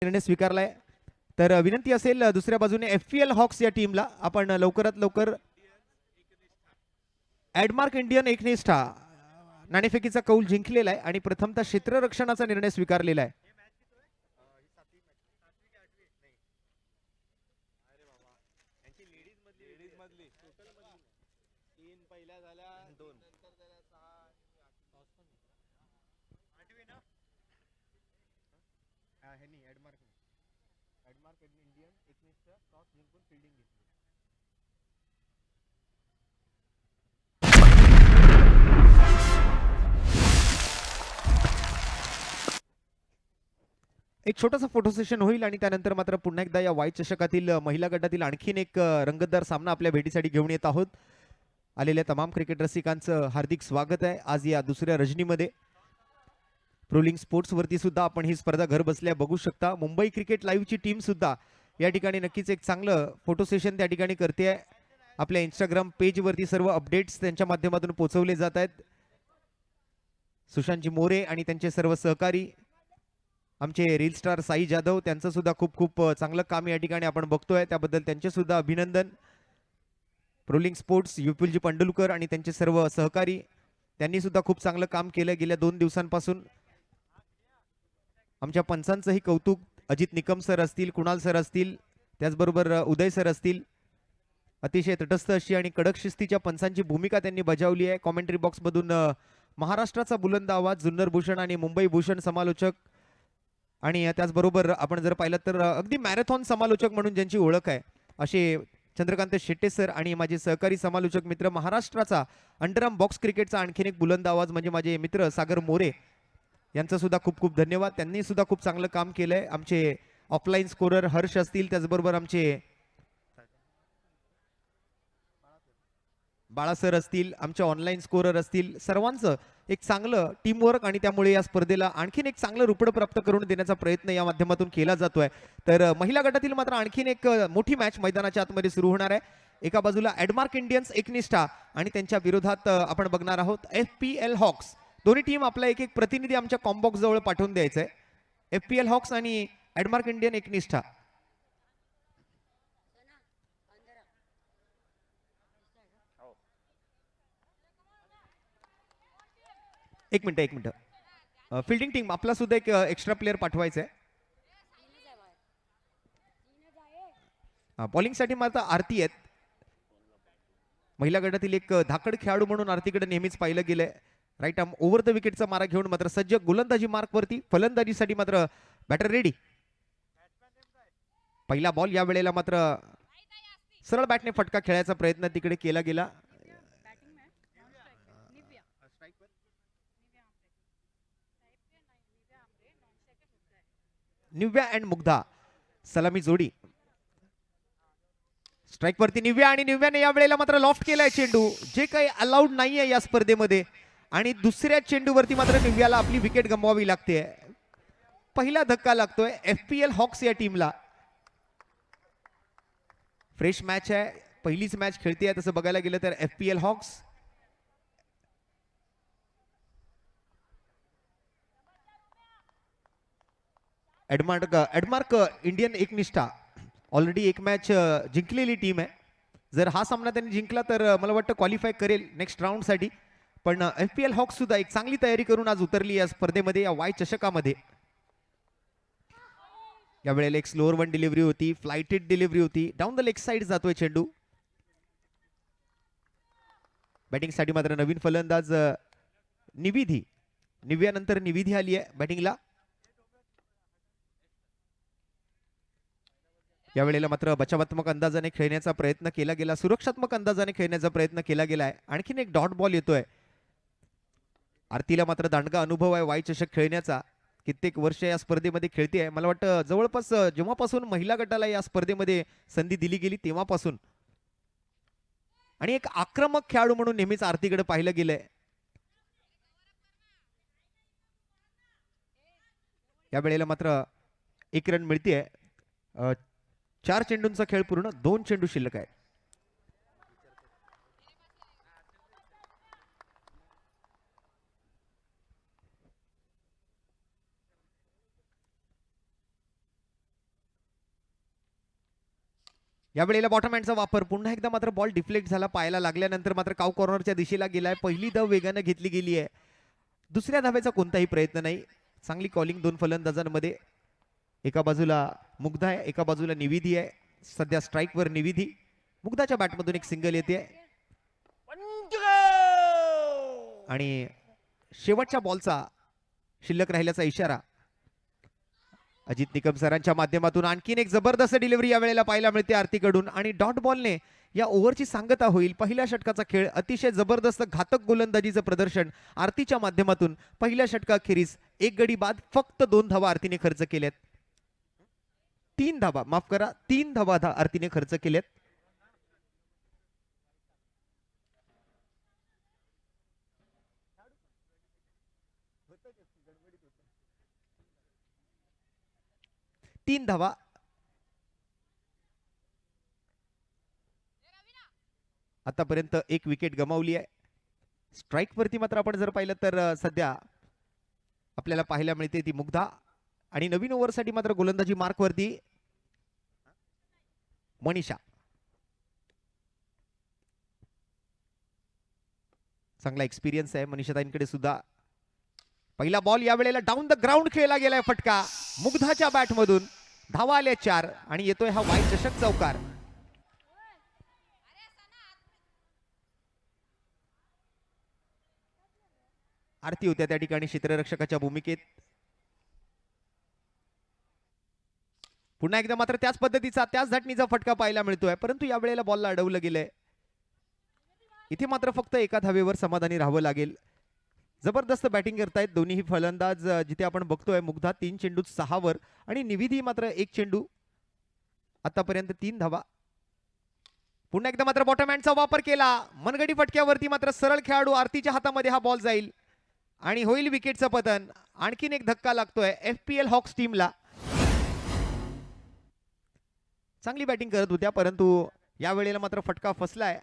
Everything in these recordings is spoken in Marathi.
निर्णय स्वीकारलाय. तर विनंती असेल दुसऱ्या बाजूने FPL हॉक्स या टीमला आपण लवकरात लवकर ॲडमार्क इंडियन एकनिष्ठा नाणेफेकीचा कौल जिंकलेला आहे आणि प्रथमतः क्षेत्ररक्षणाचा निर्णय स्वीकारलेला आहे. एक छोटासा फोटो सेशन होईल आणि त्यानंतर मात्र पुन्हा एकदा या वाय चषकातील महिला गटातील आणखीन एक रंगतदार सामना आपल्या भेटीसाठी घेऊन येत आहोत. आलेल्या तमाम क्रिकेट रसिकांचं हार्दिक स्वागत आहे आज या दुसऱ्या रजनीमध्ये. प्रोलिंग स्पोर्ट्स वरती सुद्धा आपण ही स्पर्धा घर बसल्या बघू शकता. मुंबई क्रिकेट लाईव्हची टीम सुद्धा या ठिकाणी नक्कीच एक चांगलं फोटो सेशन त्या ठिकाणी करते आहे. आपल्या इंस्टाग्राम पेज वरती सर्व अपडेट्स त्यांच्या माध्यमातून पोहोचवले जात आहेत. सुशांतजी मोरे आणि त्यांचे सर्व सहकारी आमचे रील स्टार साई जाधव त्यांचं सुद्धा खूप खूप चांगलं काम या ठिकाणी आपण बघतोय, त्याबद्दल त्यांचे सुद्धा अभिनंदन. प्रोलिंग स्पोर्ट्स युपिलजी पंडुलकर आणि त्यांचे सर्व सहकारी त्यांनी सुद्धा खूप चांगलं काम केलं गेल्या 2 दिवसांपासून. आमच्या पंचांचंही कौतुक. अजित निकम सर असतील, कुणाल सर असतील, त्याचबरोबर उदय सर असतील. अतिशय तटस्थ अशी आणि कडक शिस्तीच्या पंचांची भूमिका त्यांनी बजावली आहे. कॉमेंट्री बॉक्स मधून महाराष्ट्राचा बुलंद आवाज जुन्नर भूषण आणि मुंबई भूषण समालोचक आणि त्याचबरोबर आपण जर पाहिलं तर अगदी मॅरेथॉन समालोचक म्हणून ज्यांची ओळख आहे असे चंद्रकांत शेट्टे सर आणि माझे सहकारी समालोचक मित्र. महाराष्ट्राचा अंडरआर्म बॉक्स क्रिकेटचा आणखीन एक बुलंद आवाज म्हणजे माझे मित्र सागर मोरे यांचं सुद्धा खूप खूप धन्यवाद. त्यांनी सुद्धा खूप चांगलं काम केलंय. आमचे ऑफलाईन स्कोरर हर्ष असतील, त्याचबरोबर आमचे बाळा सर असतील, आमचे ऑनलाईन स्कोरर असतील, सर्वांचं एक चांगलं टीमवर्क आणि त्यामुळे या स्पर्धेला आणखीन एक चांगलं रूपड प्राप्त करून देण्याचा प्रयत्न या माध्यमातून केला जातोय. तर महिला गटातील मात्र आणखीन एक मोठी मॅच मैदानाच्या आतमध्ये सुरू होणार आहे. एका बाजूला ॲडमार्क इंडियन्स एकनिष्ठा आणि त्यांच्या विरोधात आपण बघणार आहोत FPL हॉक्स. दोन्ही टीम आपला एक एक प्रतिनिधी आमच्या कॉम्बॉक्स जवळ पाठवून द्यायचंय. FPL हॉक्स आणि ॲडमार्क इंडियन एकनिष्ठा. एक मिनिट फिल्डिंग टीम आपला सुद्धा एक एक्स्ट्रा प्लेअर पाठवायचा आहे. बॉलिंगसाठी मात्र आरती आहेत. महिला गटातील एक धाकड खेळाडू म्हणून आरतीकडे नेहमीच पाहिलं गेलंय. राईट आर्म ओव्हर द विकेटचा मारा घेऊन मात्र सज्ज गोलंदाजी मार्कवरती. फलंदाजीसाठी मात्र बॅटर रेडी. पहिला बॉल या वेळेला मात्र सरळ बॅटने फटका खेळायचा प्रयत्न तिकडे केला गेला. निव्या अँड मुग्धा सलामी जोडी. स्ट्राईक वरती निव्या आणि निव्याने या वेळेला मात्र लॉफ्ट केलाय चेंडू, जे काही अलाउड नाहीये या स्पर्धेमध्ये. आणि दुसऱ्या चेंडूवरती मात्र निव्याला आपली विकेट गमवावी लागते. पहिला धक्का लागतोय FPL हॉक्स या टीमला. फ्रेश मॅच आहे, पहिलीच मॅच खेळते तसं बघायला गेलं तर FPL हॉक्स. ॲडमार्क इंडियन एकनिष्ठा ऑलरेडी एक मॅच जिंकलेली टीम आहे. जर हा सामना त्यांनी जिंकला तर मला वाटतं क्वालिफाय करेल नेक्स्ट राऊंडसाठी. पण FPL हॉक्स सुद्धा एक चांगली तयारी करून आज उतरली या स्पर्धेमध्ये, या वाय चषकामध्ये. या वेळेला एक स्लोअर वन डिलिव्हरी होती, फ्लाइटेड डिलिव्हरी होती, डाऊन द लेग साइड जातोय चेंडू. बॅटिंगसाठी मात्र नवीन फलंदाज निविधी, निव्यानंतर निविधी आली आहे बॅटिंगला. या वेळेला मात्र बचावात्मक अंदाजाने खेळण्याचा प्रयत्न केला गेला, सुरक्षात्मक अंदाजाने खेळण्याचा प्रयत्न केला गेलाय. आणखीन एक डॉट बॉल येतोय. आरतीला मात्र दांडगा अनुभव आहे वाय चषक खेळण्याचा, कित्येक वर्ष या स्पर्धेमध्ये खेळते आहे. मला वाटतं जवळपास जेव्हापासून महिला गटाला या स्पर्धेमध्ये संधी दिली गेली तेव्हापासून. आणि एक आक्रमक खेळाडू म्हणून नेहमीच आरतीकडे पाहिलं गेलंय. या वेळेला मात्र 1 रन मिळते. 4 चेंडूंचा खेळ पूर्ण, 2 चेंडू शिल्लक आहे. यावेळेला बॉटम हँडचा वापर. पुन्हा एकदा मात्र बॉल डिफ्लेक्ट झाला, पायाला लागल्यानंतर मात्र काव कॉर्नरच्या दिशेला गेलाय. पहिली धाव वेगाने घेतली गेली आहे. दुसऱ्या धावेचा कोणताही प्रयत्न नाही. चांगली कॉलिंग दोन फलंदाजांमध्ये. एका बाजूला मुग्धा आहे, एका बाजूला निविधी आहे. सध्या स्ट्राईकवर निविधी. मुग्धाच्या बॅटमधून एक सिंगल येते आणि शेवटच्या बॉलचा शिल्लक राहिल्याचा इशारा अजित निकम सरांच्या माध्यमातून. आणखीन एक जबरदस्त डिलिव्हरी यावेळेला पाहायला मिळते आरतीकडून आणि डॉट बॉलने या ओव्हरची सांगता होईल. पहिल्या षटकाचा खेळ अतिशय जबरदस्त घातक गोलंदाजीचं प्रदर्शन आरतीच्या माध्यमातून. पहिल्या षटकाखेरीज एक गडी बाद फक्त 2 धावा आरतीने खर्च केल्यात. 3 धावा, माफ करा, 3 धावा आरतीने खर्च केल्यात. तीन धावा. आतापर्यंत एक विकेट गमावली आहे. स्ट्राईक वरती मात्र आपण जर पाहिलं तर सध्या आपल्याला पाहायला मिळते ती मुग्धा आणि नवीन ओव्हरसाठी मात्र गोलंदाजी मार्क वरती मनीषा. चांगला एक्सपिरियन्स आहे मनीषाताईंकडे सुद्धा. पहिला बॉल यावेळेला डाऊन द ग्राउंड खेळला गेलाय. फटका मुग्धाच्या बॅट मधून. धावा आल्या 4 आणि येतोय हा वाईट चषक चौकार. आरती होत्या त्या ठिकाणी क्षेत्ररक्षकाच्या भूमिकेत. पुन्हा एकदा मात्र त्याच पद्धतीचा त्याच धाटणीचा फटका पाहायला मिळतोय, परंतु यावेळेला बॉलला अडवलं गेलंय. इथे मात्र फक्त एका धावेवर समाधानी राहावं लागेल. जबरदस्त बॅटिंग करतायत दोन्ही फलंदाज. जिथे आपण बघतोय मुग्धा 3 चेंडूत 6 वर आणि निविधी मात्र 1 चेंडू. आतापर्यंत 3 धावा. पुन्हा एकदा मात्र बॉटम हँडचा वापर केला. मनगडी फटक्यावरती मात्र सरळ खेळाडू आरतीच्या हातामध्ये हा बॉल जाईल आणि होईल विकेटचं पतन. आणखीन एक धक्का लागतोय FPL हॉक्स टीमला. चांगली बॅटिंग करत होत्या, परंतु यावेळेला मात्र फटका फसलाय.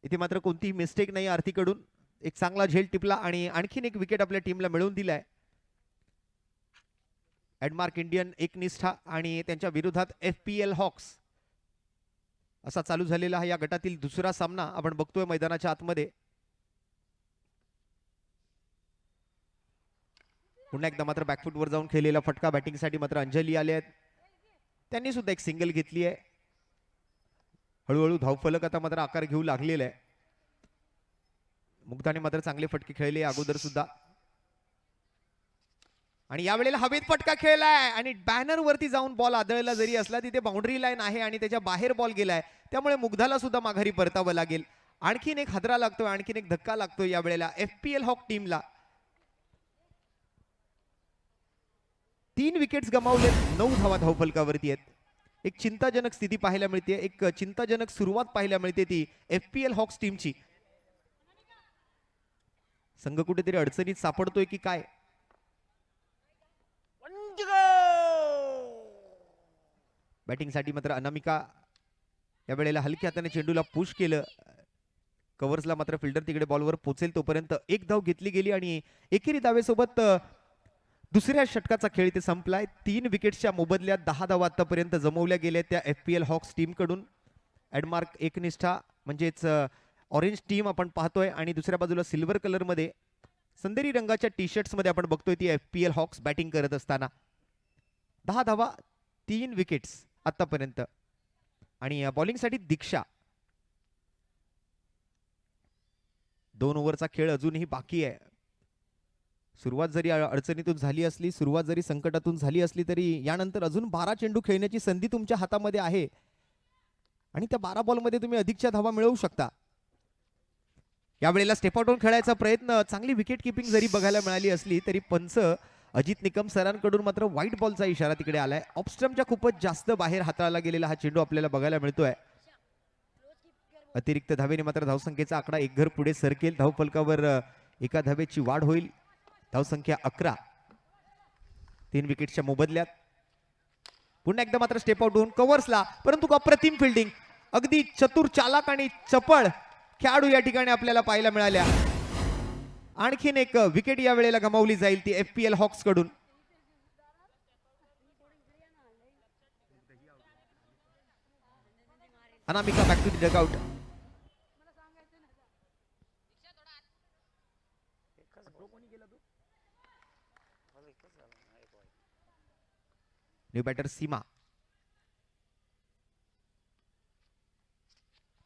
इथे मात्र कोणतीही मिस्टेक नाही आरतीकडून. एक चांगला झेल टिपला आणि आणखीन एक विकेट आपल्या टीमला मिळवून दिलाय. एडमार्क इंडियन एकनिष्ठा आणि त्यांच्या विरोधात FPL हॉक्स असा चालू झालेला हा या गटातील दुसरा सामना आपण बघतोय मैदानाच्या आतमध्ये. पुन्हा एकदा मात्र बॅकफुटवर जाऊन खेळलेला फटका. बॅटिंगसाठी मात्र अंजली आले आहेत. त्यांनी सुद्धा एक सिंगल घेतली आहे. हळूहळू धावफलक आता मात्र आकार घेऊ लागलेला आहे. मुग्धाने मात्र चांगले फटके खेळले अगोदर सुद्धा आणि यावेळेला हवेत फटका खेळलाय आणि बॅनर वरती जाऊन बॉल आदळला जरी असला तिथे बाउंड्री लाईन आहे आणि त्याच्या बाहेर बॉल गेलाय, त्यामुळे मुग्धाला सुद्धा माघारी परतावं लागेल. आणखीन एक हादरा लागतोय, आणखीन एक धक्का लागतोय यावेळेला FPL हॉक टीमला. 3 विकेट्स गमावले, 9 धावा धावफलकावरती आहेत. एक चिंताजनक स्थिती पाहायला मिळते, एक चिंताजनक सुरुवात पाहायला मिळते ती FPL हॉक्स टीमची. संघ कुठेतरी अडचणीत सापडतोय की काय? बॅटिंगसाठी मात्र अनामिका यावेळेला हलक्या हाताने चेंडूला पुश केलं. कव्हर्सला मात्र फिल्डर तिकडे बॉलवर पोचेल तोपर्यंत एक धाव घेतली गेली आणि एकेरी धावेसोबत दुसऱ्या षटकाचा खेळ इथे संपलाय. 3 विकेट्सच्या मोबदल्यात 10 धावा आतापर्यंत जमवल्या गेल्या त्या FPL हॉक्स टीम कडून. एडमार्क एकनिष्ठा म्हणजेच ऑरेंज टीम आपण पाहतोय आणि दुसऱ्या बाजूला सिल्वर कलर मध्ये संदेरी रंगाच्या टी शर्ट्स मध्ये आपण बघतोय ती FPL हॉक्स बॅटिंग करत असताना. 10 धावा, 3 विकेट्स आतापर्यंत. आणि बॉलिंगसाठी दीक्षा. 2 ओव्हरचा खेळ अजूनही बाकी आहे. सुरुवात जरी अडचणीतून झाली असली, सुरुवात जरी संकटातून झाली असली तरी यानंतर अजून 12 चेंडू खेळण्याची संधी तुमच्या हातामध्ये आहे आणि त्या 12 बॉलमध्ये तुम्ही अधिकच्या धावा मिळवू शकता. यावेळेला स्टेप आउट होऊन खेळायचा प्रयत्न. चांगली विकेट किपिंग जरी बघायला मिळाली असली तरी पंच अजित निकम सरांकडून मात्र व्हाईट बॉलचा इशारा तिकडे आलाय. ऑफस्टम्पच्या खूपच जास्त बाहेर हाताळला गेलेला हा चेंडू आपल्याला बघायला मिळतोय. अतिरिक्त धावेने मात्र धावसंख्येचा आकडा एक घर पुढे सरकेल. धावफलकावर एका धावेची वाढ होईल. धावसंख्या 11. 3 विकेटच्या मोबदल्यात. पुन्हा एकदा मात्र स्टेप आउट होऊन कव्हर्सला, परंतु अप्रतिम फिल्डिंग. अगदी चतुर, चालाक आणि चपळ खेळाडू या ठिकाणी आपल्याला पाहायला मिळाल्या. आणखीन एक विकेट या वेळेला गमावली जाईल ती FPL हॉक्स कडून. Anamika back to the dugout. New batter Seema.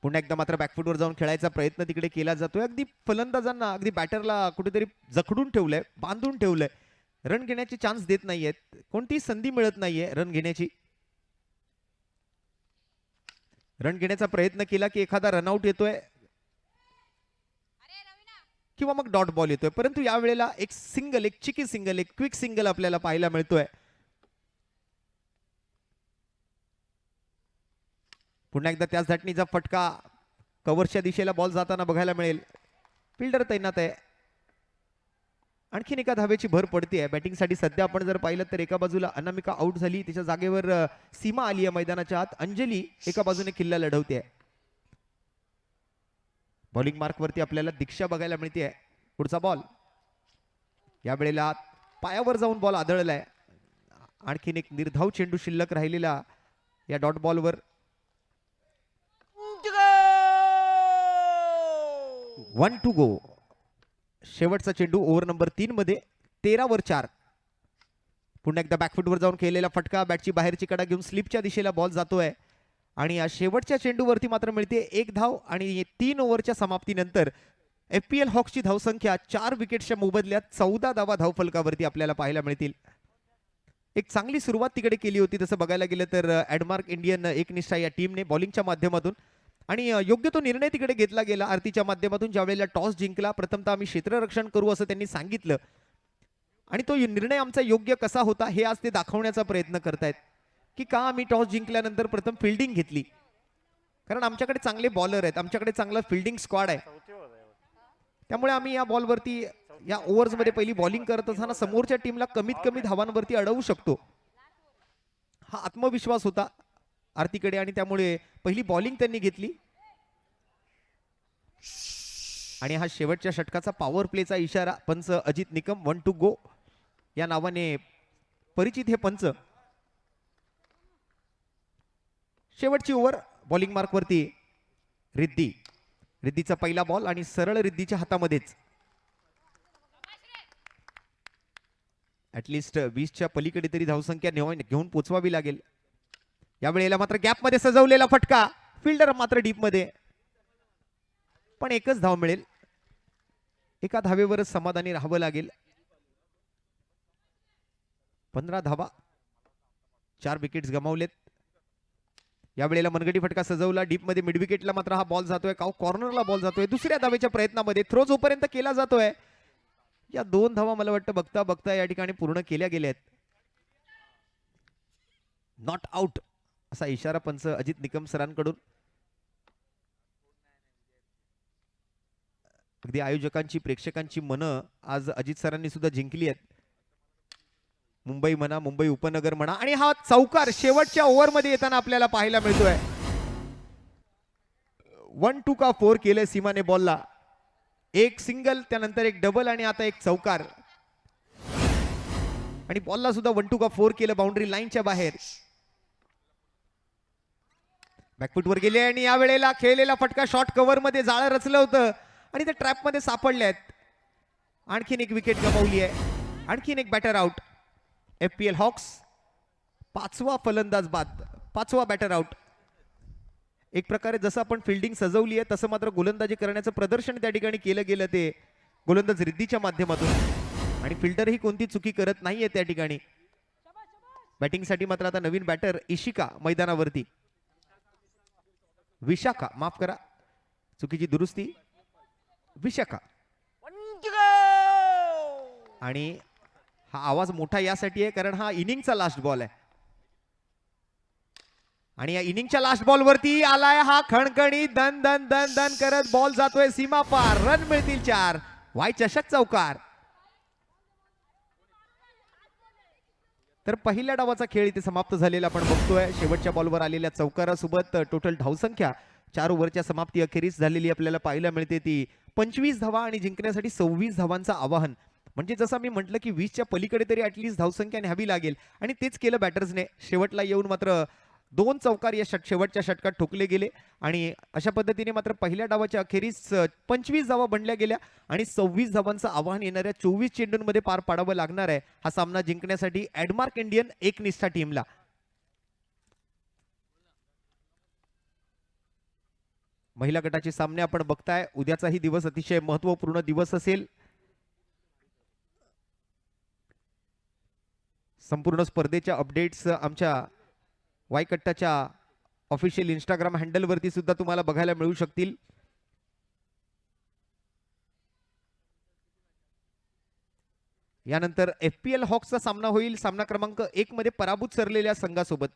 पुन्हा एकदा मात्र बॅकफुटवर जाऊन खेळायचा प्रयत्न तिकडे केला जातोय. अगदी फलंदाजांना अगदी बॅटरला कुठेतरी जखडून ठेवलंय, बांधून ठेवलंय. रन घेण्याची चान्स देत नाहीयेत, कोणतीही संधी मिळत नाहीये रन घेण्याची. रन घेण्याचा प्रयत्न केला की एखादा रनआउट येतोय किंवा मग डॉट बॉल येतोय, परंतु यावेळेला एक सिंगल, एक चिकी सिंगल, एक क्विक सिंगल आपल्याला पाहायला मिळतोय. पुन्हा एकदा त्याच धाटणीचा फटका, कव्हरच्या दिशेला बॉल जाताना बघायला मिळेल. फिल्डर तैनात आहे. आणखीन एका धावेची भर पडते बॅटिंगसाठी. सध्या आपण जर पाहिलं तर एका बाजूला अनामिका आउट झाली, तिच्या जागेवर सीमा आली आहे मैदानाच्या आत. अंजली एका बाजूने किल्ला लढवते. बॉलिंग मार्क वरती आपल्याला दीक्षा बघायला मिळते. पुढचा बॉल या वेळेला पायावर जाऊन बॉल आदळलाय. आणखीन एक निर्धाव चेंडू शिल्लक राहिलेला या डॉट बॉलवर. 1 to go. शेवटचा चेंडू ओव्हर नंबर 3 मध्ये 13 वर 4. पुन्हा एकदा बॅकफुटवर जाऊन खेळलेला फटका, बॅटची बाहेरची कडा घेऊन स्लिपच्या दिशेला बॉल जातोय. आणि या शेवटच्या चेंडूवरती मात्र मिळते 1 धाव. आणि 3 ओव्हरच्या समाप्तीनंतर FPL हॉक्सची धावसंख्या 4 विकेट्सच्या मोबदल्यात 14 धावा धावफलकावरती आपल्याला पाहायला मिळतील. एक चांगली सुरुवात तिकडे केली होती तसं बघायला गेलं तर ॲडमार्क इंडियन एकनिष्ठा या टीमने बॉलिंगच्या माध्यमातून. आणि योग्य तो निर्णय तिकडे घेतला गेला आरतीच्या माध्यमातून. ज्यावेळेला टॉस जिंकला, प्रथमतः आम्ही क्षेत्ररक्षण करू असं त्यांनी सांगितलं. आणि तो निर्णय आमचा योग्य कसा होता हे आज ते दाखवण्याचा प्रयत्न करतायत की का आम्ही टॉस जिंकल्यानंतर प्रथम फिल्डिंग घेतली. कारण आमच्याकडे चांगले बॉलर आहेत, आमच्याकडे चांगला फिल्डिंग स्क्वॉड आहे. त्यामुळे आम्ही या बॉलवरती, या ओव्हर्समध्ये पहिली बॉलिंग करत असताना समोरच्या टीमला कमीत कमी धावांवरती अडवू शकतो, हा आत्मविश्वास होता आरतीकडे. आणि त्यामुळे पहिली बॉलिंग त्यांनी घेतली. आणि हा शेवटच्या षटकाचा पॉवर प्लेचा इशारा. पंच अजित निकम, 1 to go या नावाने परिचित हे पंच. शेवटची ओव्हर बॉलिंग मार्क वरती रिद्धी. रिद्धीचा पहिला बॉल आणि सरळ रिद्धीच्या हातामध्येच. ऍटलिस्ट 20च्या पलीकडे तरी धावसंख्या घेऊन पोचवावी लागेल. या वेळेला मात्र गॅप मध्ये सजवलेला फटका, फिल्डर मात्र डीप मध्ये. पण एकच धाव मिळेल, एका धावेवरच समाधानी राहावं लागेल. 15 धावा, 4 विकेट्स गमावलेत. या वेळेला मनगटी फटका सजवला डीप मध्ये, मिड विकेटला मात्र हा बॉल जातोय, कॉर्नरला बॉल जातोय. दुसऱ्या धावेच्या प्रयत्नामध्ये थ्रो जोपर्यंत केला जातोय, या 2 धावा मला वाटतं बघता बघता या ठिकाणी पूर्ण केल्या गेल्यात. नॉट आउट असा इशारा पंच अजित निकम सरांकडून. अगदी आयोजकांची, प्रेक्षकांची मनं आज अजित सरांनी सुद्धा जिंकली आहेत. मुंबई म्हणा, मुंबई उपनगर म्हणा. आणि हा चौकार शेवटच्या ओव्हर मध्ये येताना आपल्याला पाहायला मिळतोय. 1 2 का 4 केलंय सीमाने बॉलला. एक सिंगल, त्यानंतर एक डबल आणि आता एक चौकार. आणि बॉलला सुद्धा 1 2 का 4 केलं बाउंड्री लाईनच्या बाहेर. बॅकफुटवर गेले आणि या वेळेला खेळलेला फटका शॉर्ट कव्हर मध्ये जाळं रचलं होतं आणि ते ट्रॅप मध्ये सापडले आहेत. आणखीन एक विकेट गमावली आहे, आणखीन एक बॅटर आउट. FPL हॉक्स 5वा फलंदाज बाद, 5वा बॅटर आउट. एक प्रकारे जसं आपण फिल्डिंग सजवली आहे तसं मात्र गोलंदाजी करण्याचं प्रदर्शन त्या ठिकाणी केलं गेलं ते गोलंदाज रिद्धीच्या माध्यमातून. आणि फिल्डरही कोणती चुकी करत नाहीये त्या ठिकाणी. बॅटिंगसाठी मात्र आता नवीन बॅटर इशिका मैदानावरती. विशाखा, माफ करा चुकीची दुरुस्ती, विशाखा. आणि हा आवाज मोठा यासाठी आहे कारण हा इनिंगचा लास्ट बॉल आहे. आणि या इनिंगच्या लास्ट बॉल वरती आलाय हा खणखणी, दन दन दन दन करत बॉल जातोय सीमा पार. रन मिळतील 4. वाय चषक चौकार. तर पहिल्या डावाचा खेळ इथे समाप्त झालेला आपण बघतोय. शेवटच्या बॉलवर आलेल्या चौकारासोबत टोटल धावसंख्या 4 ओव्हरच्या समाप्ती अखेरीस झालेली आपल्याला पाहायला मिळते ती 25 धावा आणि जिंकण्यासाठी 26 धावांचं आवाहन. म्हणजे जसं मी म्हटलं की 20च्या पलीकडे तरी ऍटलीस्ट धावसंख्या न्यावी लागेल आणि तेच केलं बॅटर्सने. शेवटला येऊन मात्र 2 चौकार या शेवटच्या षटकात ठोकले गेले आणि अशा पद्धतीने मात्र पहिल्या डावाच्या अखेरीस 25 धावा बनल्या गेल्या आणि 26 धावांचं आव्हान येणाऱ्या 24 चेंडूंमध्ये पार पाडावं लागणार आहे हा सामना जिंकण्यासाठी एडमार्क इंडियन एकनिष्ठा टीमला. महिला गटाचे सामने आपण बघताय. उद्याचाही दिवस अतिशय महत्वपूर्ण दिवस असेल. संपूर्ण स्पर्धेच्या अपडेट्स आमच्या वायकट्टाच्या ऑफिशियल इंस्टाग्राम हँडल वरती सुद्धा तुम्हाला बघायला मिळू शकतील. यानंतर FPL हॉक्सचा सामना होईल. सामना क्रमांक 1 मध्ये पराभूत ठरलेल्या संघासोबत,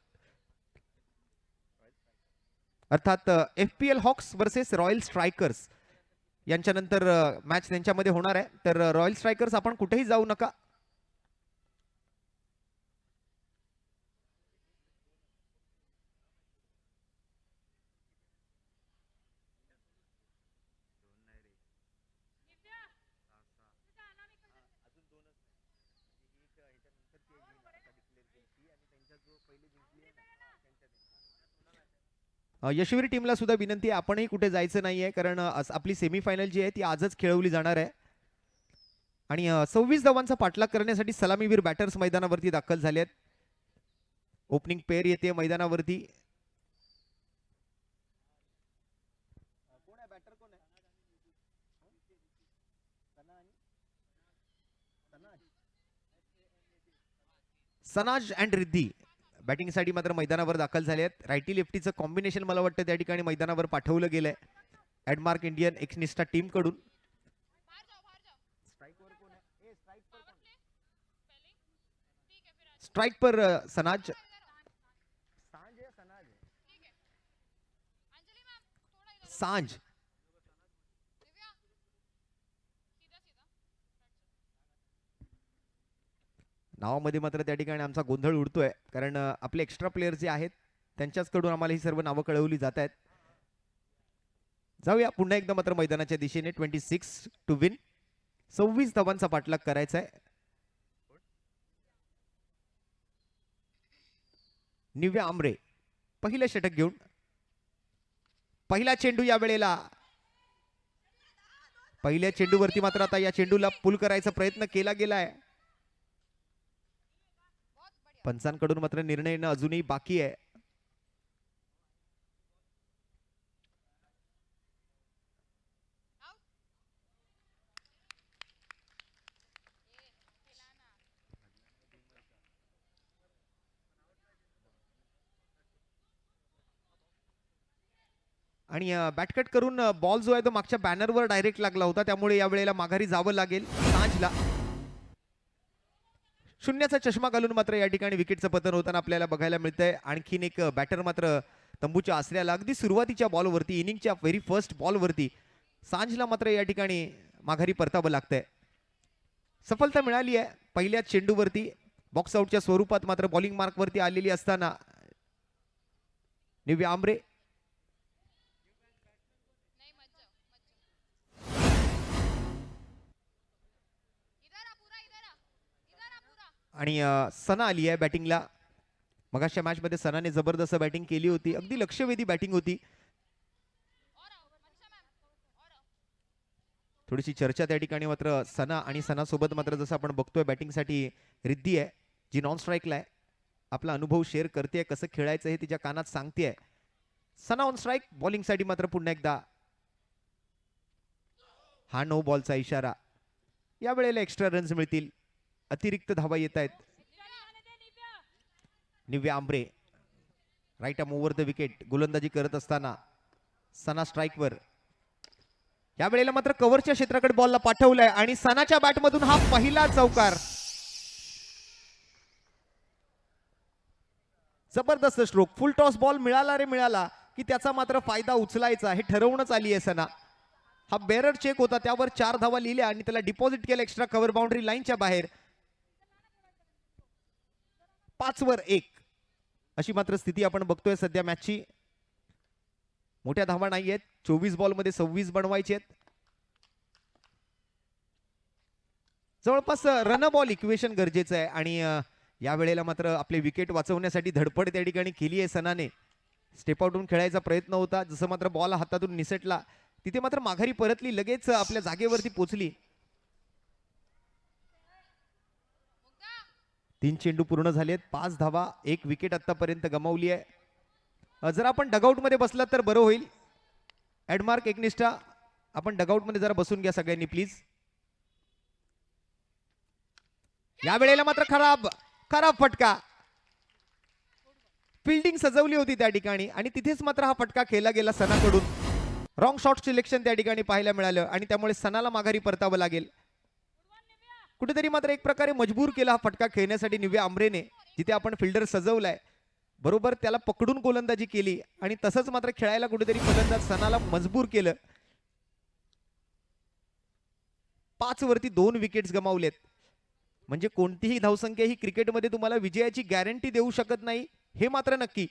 अर्थात FPL Hawks versus Royal Strikers यांच्यानंतर मॅच त्यांच्यामध्ये होणार आहे. तर रॉयल स्ट्रायकर्स आपण कुठेही जाऊ नका. यशस्वी टीमला सुद्धा विनंती आहे आपणही कुठे जायचं नाहीये, कारण आपली सेमीफायनल जी आहे ती आजच खेळवली जाणार आहे. आणि 26 धावांचा पाठलाग करण्यासाठी सलामीवीर बॅटर्स मैदानावरती दाखल झाले आहेत. ओपनिंग पेअर येते मैदानावरती. सनाज अँड रिद्धी बॅटिंगसाठी मात्र मैदानावर दाखल झाले आहेत. रायटी लेफ्टीचं कॉम्बिनेशन मला वाटतं त्या ठिकाणी मैदानावर पाठवलं गेलंय एडमार्क इंडियन एकनिष्ठा टीम कडून. स्ट्राइक पर सनाज, सांज नावामध्ये मात्र त्या ठिकाणी आमचा गोंधळ उडतोय, कारण आपले एक्स्ट्रा प्लेयर जे आहेत त्यांच्याच कडून आम्हाला ही सर्व नावं कळवली जात आहेत. जाऊया पुन्हा एकदा मात्र मैदानाच्या दिशेने. 26 टू विन, 26 धावांचा पाठलाग करायचा आहे. निव्या आमरे पहिलं षटक घेऊन पहिला चेंडू या वेळेला. पहिल्या चेंडूवरती मात्र आता या चेंडूला पुल करायचा प्रयत्न केला गेलाय. पंचांकडून मात्र निर्णय येणं अजूनही बाकी आहे. आणि बॅटकट करून बॉल जो आहे तो मागच्या बॅनरवर डायरेक्ट लागला होता, त्यामुळे या वेळेला माघारी जावं लागेल सांजला. शून्याचा चष्मा घालून मात्र या ठिकाणी विकेटचं पतन होताना आपल्याला बघायला मिळतंय. आणखीन एक बॅटर मात्र तंबूच्या आसऱ्याला अगदी सुरुवातीच्या बॉलवरती, इनिंगच्या व्हेरी फर्स्ट बॉलवरती सांजला मात्र या ठिकाणी माघारी परतावं लागतंय. सफलता मिळाली आहे पहिल्या चेंडूवरती. बॉक्स आउटच्या स्वरूपात मात्र बॉलिंग मार्कवरती आलेली असताना निव्या आमरे आणि सना आली आहे बॅटिंगला. मगाच्या मॅच मध्ये सनाने जबरदस्त बॅटिंग केली होती, अगदी लक्षवेधी बॅटिंग होती. थोडीशी चर्चा त्या ठिकाणी मात्र सना आणि सना सोबत मात्र जसं आपण बघतोय बॅटिंगसाठी रिद्धी आहे जी नॉन स्ट्राईकला आहे. आपला अनुभव शेअर करते, कसं खेळायचं हे तिच्या कानात सांगते. सना ऑन स्ट्राईक. बॉलिंगसाठी मात्र पुन्हा एकदा हा नो बॉलचा इशारा. या वेळेला एक्स्ट्रा रन्स मिळतील, अतिरिक्त धावा येत आहेत. Nivya Ambre right arm over the wicket गोलंदाजी करत असताना सना स्ट्राईकवर. या वेळेला मात्र कव्हरच्या क्षेत्राकडे बॉलला पाठवलाय आणि सनाच्या बॅटमधून हा पहिला चौकार. जबरदस्त स्ट्रोक. फुल टॉस बॉल मिळाला रे मिळाला की त्याचा मात्र फायदा उचलायचा हे ठरवूनच आली आहे सना. हा बेरर चेक होता, त्यावर 4 धावा लिहिल्या आणि त्याला डिपॉझिट केलं एक्स्ट्रा कव्हर बाउंड्री लाईनच्या बाहेर. 5 वर 1 अशी मात्र स्थिती आपण बघतोय सध्या मॅचची. मोठ्या धावा नाही आहेत. 24 बॉल मध्ये 26 बनवायचे आहेत. जवळपास रन बॉल इक्वेशन गरजेचं आहे आणि या वेळेला मात्र आपले विकेट वाचवण्यासाठी धडपड त्या ठिकाणी केली आहे सनाने. स्टेप आउटहून खेळायचा प्रयत्न होता, जसं मात्र बॉल हातातून निसटला तिथे मात्र माघारी परतली, लगेच आपल्या जागेवरती पोहोचली. 3 चेंडू पूर्ण झालेत, 5 धावा, 1 विकेट आतापर्यंत गमावली आहे. जर आपण डगआउट मध्ये बसलात तर बरं होईल. ॲडमार्क एकनिष्ठा आपण डगआउट मध्ये जरा बसून घ्या सगळ्यांनी प्लीज. या वेळेला मात्र खराब फटका. फिल्डिंग सजवली होती त्या ठिकाणी आणि तिथेच मात्र हा फटका खेळला गेला सनाकडून. रॉंग शॉट सिलेक्शन त्या ठिकाणी पाहायला मिळालं आणि त्यामुळे सनाला माघारी परतावं लागेल. कुठेतरी मात्र एक प्रकारे मजबूर केला हा फटका खेळण्यासाठी निव्या आंब्रेने. जिथे आपण फिल्डर सजवलाय बरोबर त्याला पकडून गोलंदाजी केली आणि तसंच मात्र खेळायला कुठेतरी फलंदाज सनाला मजबूर केलं. 5 वरती 2 विकेट्स गमावलेत. म्हणजे कोणतीही धावसंख्या ही क्रिकेटमध्ये तुम्हाला विजयाची गॅरंटी देऊ शकत नाही, हे मात्र नक्की.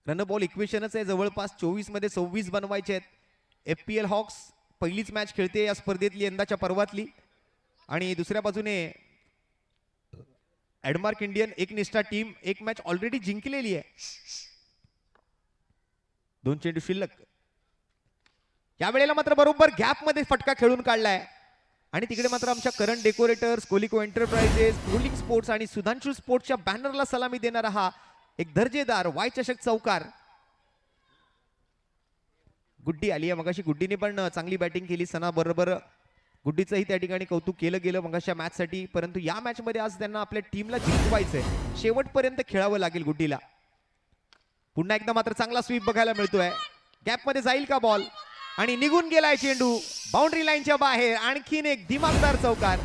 रन बॉल इक्वेशनच आहे, जवळपास 24 मध्ये 26 बनवायचे आहेत. FPL हॉक्स पहिलीच मॅच खेळते या स्पर्धेतली, यंदाच्या पर्वातली. आणि दुसऱ्या बाजूने ॲडमार्क इंडियन एकनिष्ठा टीम एक मॅच ऑलरेडी जिंकलेली आहे. 2 चेंडू शिल्लक. या वेळेला मात्र बरोबर गॅप मध्ये फटका खेळून काढलाय आणि तिकडे मात्र आमच्या करण डेकोरेटर्स, कोलिको एंटरप्राइजेस, रोलिंग स्पोर्ट्स आणि सुधांशू स्पोर्ट्सच्या बॅनरला सलामी देणारा हा एक दर्जेदार वाय चषक चौकार. गुड्डी आली आहे मगाशी, गुड्डीने पण चांगली बॅटिंग केली सना बरोबर. गुड्डीचंही त्या ठिकाणी कौतुक केलं गेलं मगाशा मॅच साठी, परंतु या मॅच मध्ये आज त्यांना आपल्या टीमला जिंकवायचंय, शेवटपर्यंत खेळावं लागेल गुड्डीला. पुन्हा एकदा मात्र चांगला स्वीप बघायला मिळतोय. गॅप मध्ये जाईल का बॉल आणि निघून गेलाय चेंडू बाउंड्री लाईनच्या बाहेर. आणखीन एक दिमागदार चौकार.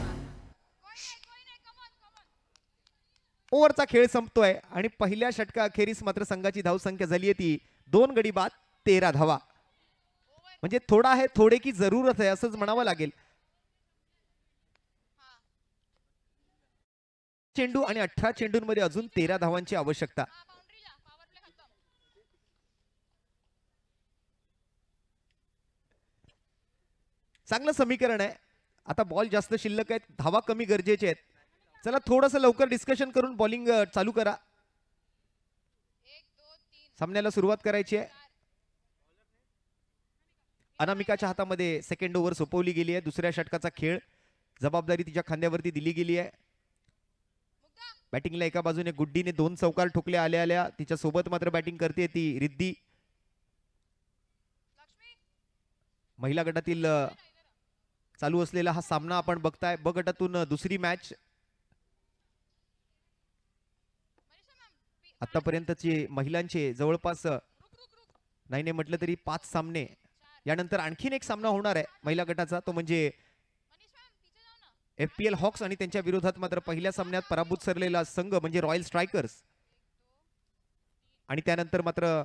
ओव्हरचा खेळ संपतोय आणि पहिल्या षटका अखेरीस मात्र संघाची धावसंख्या झाली आहे ती 2 गडी बाद 13 धावा. म्हणजे थोडा आहे थोडे की जरूरत आहे असंच म्हणावं लागेल. चेंडू आणि 18 चेंडूंमध्ये अजून 13 धावांची आवश्यकता. चांगलं समीकरण आहे. आता बॉल जास्त शिल्लक आहेत, धावा कमी गरजेचे आहेत. चला थोडंसं लवकर डिस्कशन करून बॉलिंग चालू करा. सामन्याला सुरुवात करायची आहे. अनामिकाच्या हातामध्ये सेकंड ओव्हर सोपवली गेली आहे. दुसऱ्या षटकाचा खेळ, जबाबदारी तिच्या खांद्यावरती दिली गेली आहे. बॅटिंगला एका बाजूने गुड्डीने 2 चौकार ठोकले आल्या आल्या. तिच्या सोबत मात्र बॅटिंग करते ती रिद्धी. महिला गटातील चालू असलेला हा सामना आपण बघताय. ब गटातून दुसरी मॅच. आतापर्यंतचे महिलांचे जवळपास नाही म्हटलं तरी 5 सामने. यानंतर आणखीन एक सामना होणार आहे महिला गटाचा, तो म्हणजे FPL हॉक्स आणि त्यांच्या विरोधात मात्र पहिल्या सामन्यात पराभूत सरलेला संघ म्हणजे रॉयल स्ट्रायकर्स. आणि त्यानंतर मात्र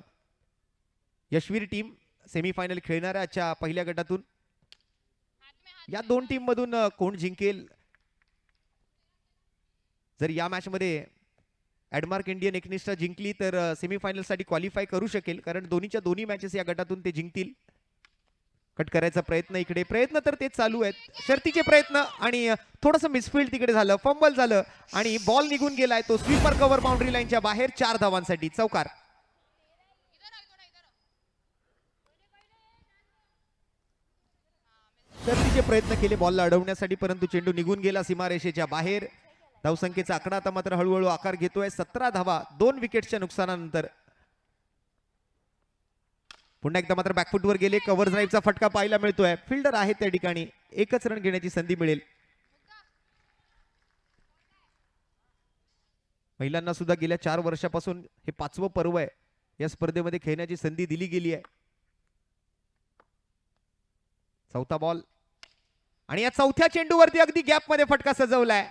यशवीर टीम सेमीफायनल खेळणाऱ्या आजच्या पहिल्या गटातून. या 2 टीम मधून कोण जिंकेल? जर या मॅच मध्ये ॲडमार्क इंडियन एकनिष्ठा जिंकली तर सेमीफायनल साठी क्वालिफाय करू शकेल, कारण दोन्ही मॅचेस या गटातून ते जिंकतील. कट करायचा प्रयत्न, इकडे प्रयत्न तर ते चालू आहेत, शर्तीचे प्रयत्न आणि थोडंसं मिसफील्ड तिकडे झालं, फंबल झालं आणि बॉल निघून गेलाय. तो स्वीपर कव्हर बाउंड्री लाईनच्या बाहेर. 4 धावांसाठी चौकार. शर्तीचे प्रयत्न केले बॉलला अडवण्यासाठी, परंतु चेंडू निघून गेला सीमारेषेच्या बाहेर. धावसंख्येचा आकडा आता मात्र हळूहळू आकार घेतोय. 17 धावा 2 विकेट्सच्या नुकसानानंतर. पुन्हा एकदा मात्र बॅकफुटवर गेले. कव्हर ड्राईव्हचा फटका पाहायला मिळतोय. फिल्डर आहे त्या ठिकाणी, एकच रन घेण्याची संधी मिळेल. महिलांना सुद्धा गेल्या 4 वर्षापासून हे 5वं पर्व आहे. या स्पर्धेमध्ये खेळण्याची संधी दिली गेली आहे. चौथा बॉल आणि या चौथ्या चेंडूवरती अगदी गॅप मध्ये फटका सजवलाय.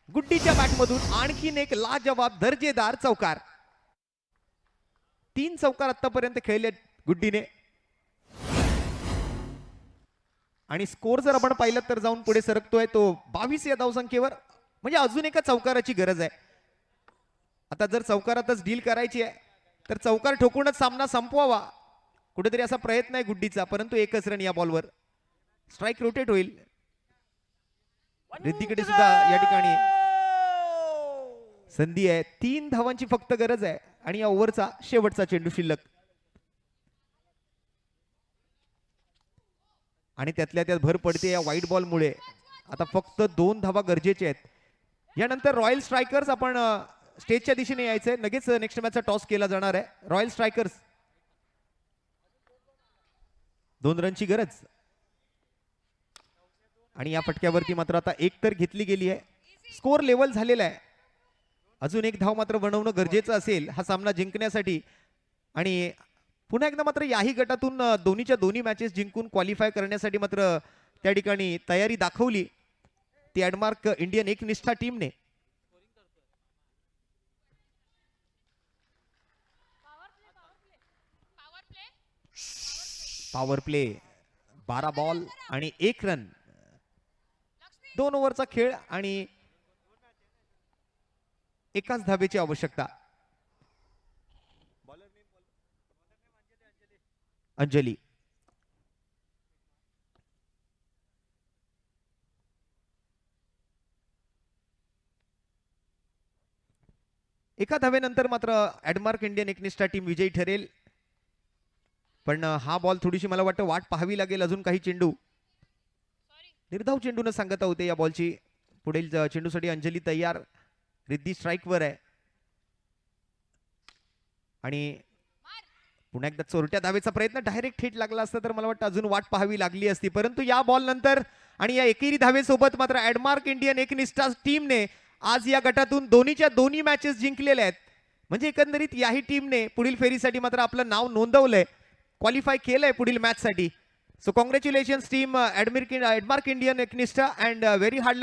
गुड्डीच्या बॅटमधून आणखीन एक लाजवाब दर्जेदार चौकार. 3 चौकार आतापर्यंत खेळले गुड्डीने. आणि स्कोर जर आपण पाहिलं तर जाऊन पुढे सरकतोय तो 22 या धावसंख्येवर. म्हणजे अजून एका चौकाराची गरज आहे. आता जर चौकारातच डील करायची आहे तर चौकार ठोकूनच सामना संपवावा, कुठेतरी असा प्रयत्न आहे गुड्डीचा, परंतु एकच रन या बॉलवर. स्ट्राइक रोटेट होईल. रिद्धीकडे सुद्धा या ठिकाणी संधी आहे. 3 धावांची फक्त गरज आहे आणि या ओव्हरचा शेवटचा चेंडू शिल्लक. आणि त्यातल्या त्यात भर पडते या व्हाईट बॉलमुळे. आता फक्त 2 धावा गरजेचे आहेत. यानंतर रॉयल स्ट्रायकर्स आपण स्टेजच्या दिशेने यायचंय. लगेच नेक्स्ट मॅचचा टॉस केला जाणार आहे. रॉयल स्ट्रायकर्स 2 रनची गरज आणि या फटक्यावरती मात्र आता 1 तर घेतली गेली आहे. स्कोर लेवल झालेला आहे. अजून 1 धाव मात्र बनवणं गरजेचं असेल हा सामना जिंकण्यासाठी. आणि पुन्हा एकदा मात्र याही गटातून दोन्हीच्या दोन्ही मॅचेस जिंकून क्वालिफाय करण्यासाठी मात्र त्या ठिकाणी तयारी दाखवली ती ॲडमार्क इंडियन एकनिष्ठा टीमने. पॉवर प्ले 12 बॉल आणि 1 रन. 2 ओव्हरचा खेळ आणि एकाच धावेची आवश्यकता. अंजली एका धावेनंतर मात्र ॲडमार्क इंडियन एकनिष्ठा टीम विजयी ठरेल. पण हा बॉल थोडीशी मला वाटतं वाट पाहावी लागेल. अजून काही चेंडू निर्धाव चेंडू न सांगता होते या बॉलची. पुढील चेंडूसाठी अंजली तयार. रिद्धी स्ट्राईकवर आहे आणि पुन्हा एकदा चोरट्या धावेचा प्रयत्न डायरेक्ट हिट लागला असता तर मला वाटतं अजून वाट पाहावी लागली असती. परंतु या बॉल नंतर आणि या एकेरी धावेसोबत मात्र ॲडमार्क इंडियन एकनिष्ठा टीमने आज या गटातून दोन्हीच्या दोन्ही मॅचेस जिंकलेल्या आहेत. म्हणजे एकंदरीत याही टीमने पुढील फेरीसाठी मात्र आपलं नाव नोंदवलंय, क्वालिफाय केलंय पुढील मॅचसाठी. So congratulations team Admark Indian Eknishtha and very hard